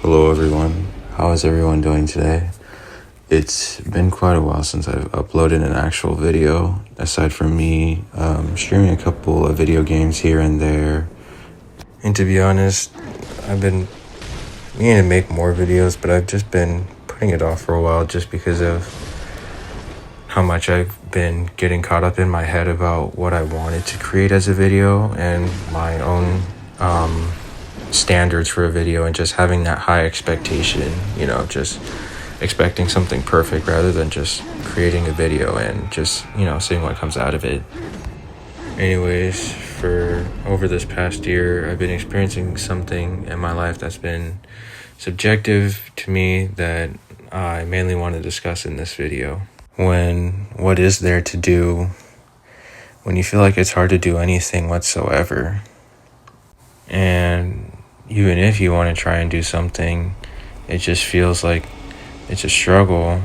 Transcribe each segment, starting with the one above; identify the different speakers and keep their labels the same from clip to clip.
Speaker 1: Hello everyone, how is everyone doing today? It's been quite a while since I've uploaded an actual video, aside from me streaming a couple of video games here and there. And to be honest, I've been meaning to make more videos, but I've just been putting it off for a while just because of how much I've been getting caught up in my head about what I wanted to create as a video and my own standards for a video, and just having that high expectation, just expecting something perfect rather than just creating a video and just, seeing what comes out of it. Anyways, for over this past year, I've been experiencing something in my life that's been subjective to me that I mainly want to discuss in this video. What is there to do when you feel like it's hard to do anything whatsoever? And even if you want to try and do something, it just feels like it's a struggle,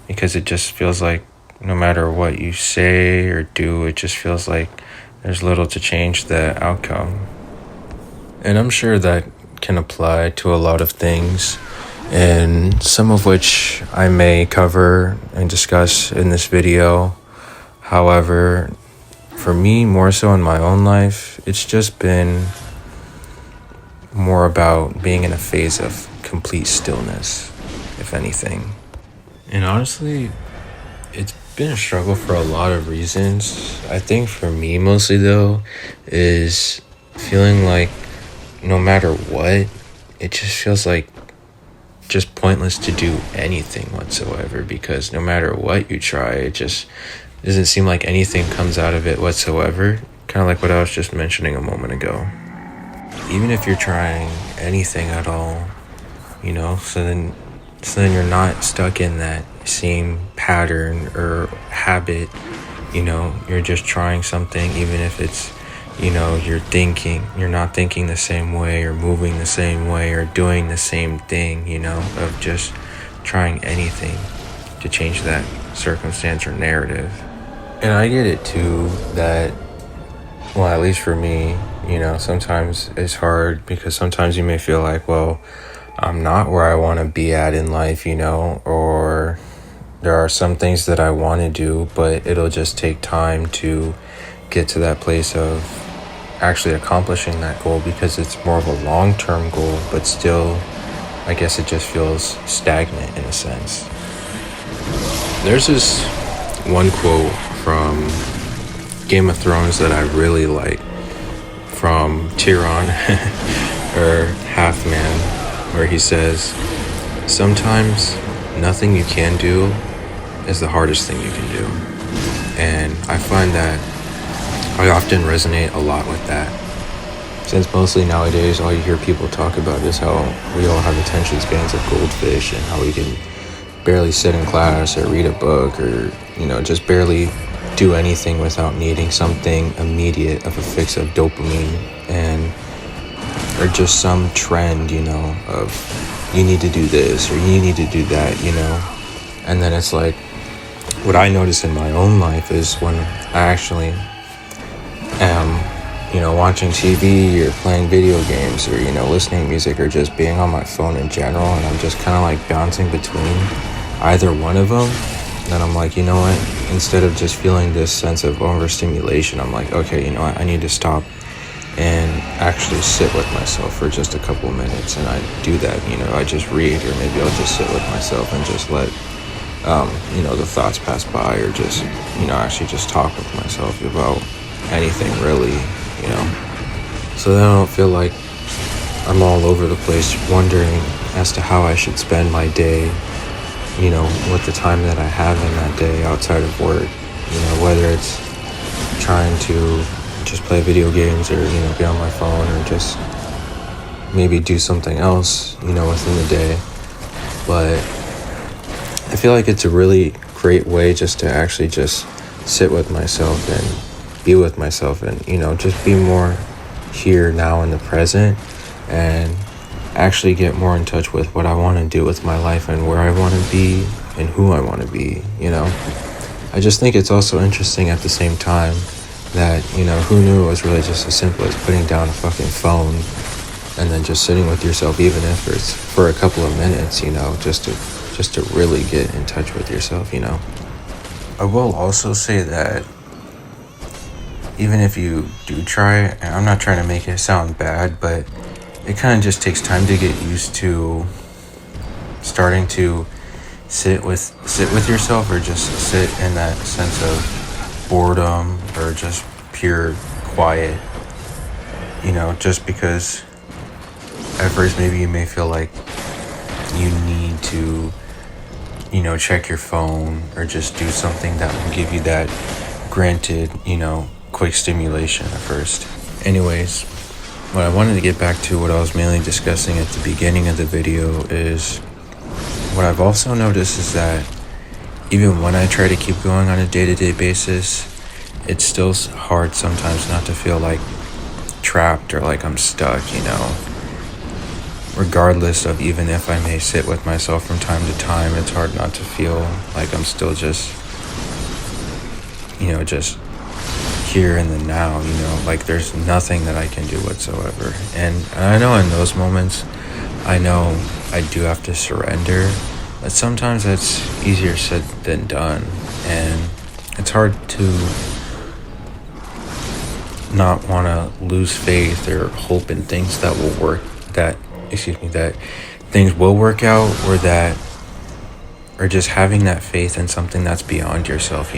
Speaker 1: because it just feels like no matter what you say or do, it just feels like there's little to change the outcome. And I'm sure that can apply to a lot of things, and some of which I may cover and discuss in this video. However, for me, more so in my own life, it's just been more about being in a phase of complete stillness, if anything. And honestly, it's been a struggle for a lot of reasons. I think for me mostly though, is feeling like no matter what, it just feels like just pointless to do anything whatsoever, because no matter what you try, it just doesn't seem like anything comes out of it whatsoever. Kind of like what I was just mentioning a moment ago. Even if you're trying anything at all, so then you're not stuck in that same pattern or habit. You're just trying something, even if it's, you're not thinking the same way or moving the same way or doing the same thing, of just trying anything to change that circumstance or narrative. And I get it too, that, well, at least for me, sometimes it's hard, because sometimes you may feel like, well, I'm not where I want to be at in life, or there are some things that I want to do, but it'll just take time to get to that place of actually accomplishing that goal, because it's more of a long-term goal, but still, I guess it just feels stagnant in a sense. There's this one quote from Game of Thrones that I really like, from Tyrion or Halfman, where he says, "Sometimes nothing you can do is the hardest thing you can do." And I find that I often resonate a lot with that, since mostly nowadays all you hear people talk about is how we all have attention spans of goldfish, and how we can barely sit in class or read a book, or just barely do anything without needing something immediate of a fix of dopamine, or just some trend, of you need to do this or you need to do that, and then it's like, what I notice in my own life is when I actually am, watching TV or playing video games, or, listening to music, or just being on my phone in general, and I'm just kind of like bouncing between either one of them, then I'm like, you know what, instead of just feeling this sense of overstimulation, I'm like, okay, you know what, I need to stop and actually sit with myself for just a couple of minutes. And I do that, I just read, or maybe I'll just sit with myself and just let the thoughts pass by, or just actually just talk with myself about anything really, so then I don't feel like I'm all over the place wondering as to how I should spend my day, with the time that I have in that day outside of work, whether it's trying to just play video games, or, be on my phone, or just maybe do something else, within the day. But I feel like it's a really great way just to actually just sit with myself and be with myself, and, just be more here now in the present, and actually get more in touch with what I want to do with my life, and where I want to be, and who I want to be, I just think it's also interesting at the same time that, who knew it was really just as simple as putting down a fucking phone and then just sitting with yourself, even if it's for a couple of minutes, just to really get in touch with yourself. I will also say that even if you do try, and I'm not trying to make it sound bad, but it kind of just takes time to get used to starting to sit with yourself, or just sit in that sense of boredom, or just pure quiet. Just because at first maybe you may feel like you need to check your phone, or just do something that will give you that granted quick stimulation at first. Anyways, what I wanted to get back to, what I was mainly discussing at the beginning of the video, is what I've also noticed is that even when I try to keep going on a day-to-day basis, it's still hard sometimes not to feel like trapped, or like I'm stuck, Regardless of, even if I may sit with myself from time to time, it's hard not to feel like I'm still just here in the now, like there's nothing that I can do whatsoever. And I know in those moments, I know I do have to surrender, but sometimes that's easier said than done. And it's hard to not want to lose faith or hope in things that will work, that things will work out, or just having that faith in something that's beyond yourself.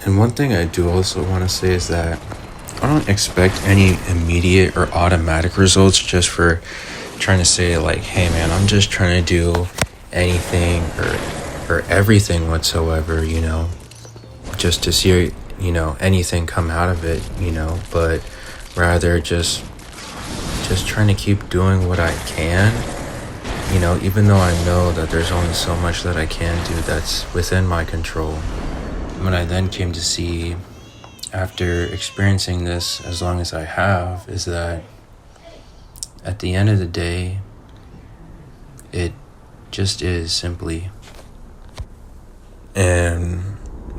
Speaker 1: And one thing I do also want to say is that I don't expect any immediate or automatic results just for trying to say like, hey man, I'm just trying to do anything or everything whatsoever, just to see, anything come out of it, but rather just trying to keep doing what I can, even though I know that there's only so much that I can do that's within my control. What I then came to see after experiencing this as long as I have is that at the end of the day, it just is simply. And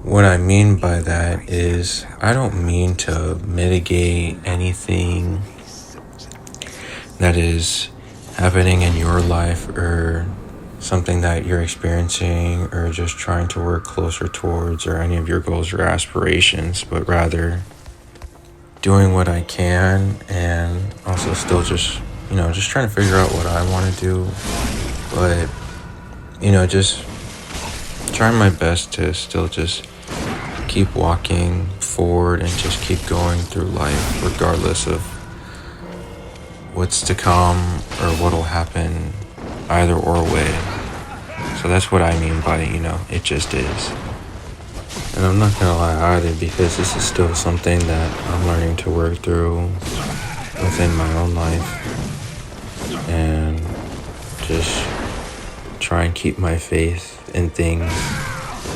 Speaker 1: what I mean by that is, I don't mean to mitigate anything that is happening in your life, or something that you're experiencing, or just trying to work closer towards, or any of your goals or aspirations, but rather doing what I can, and also still just trying to figure out what I want to do, but just trying my best to still just keep walking forward and just keep going through life, regardless of what's to come or what'll happen either or way. So that's what I mean by, it just is. And I'm not gonna lie either, because this is still something that I'm learning to work through within my own life, and just try and keep my faith in things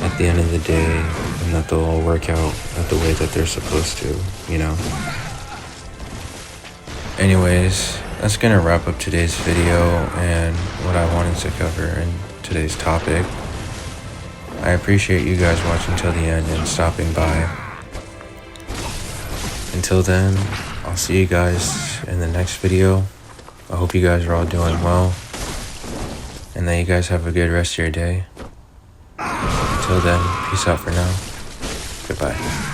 Speaker 1: at the end of the day, and that they'll all work out at the way that they're supposed to, Anyways, that's gonna wrap up today's video and what I wanted to cover in today's topic. I appreciate you guys watching till the end and stopping by. Until then, I'll see you guys in the next video. I hope you guys are all doing well, and that you guys have a good rest of your day. Until then, peace out for now. Goodbye.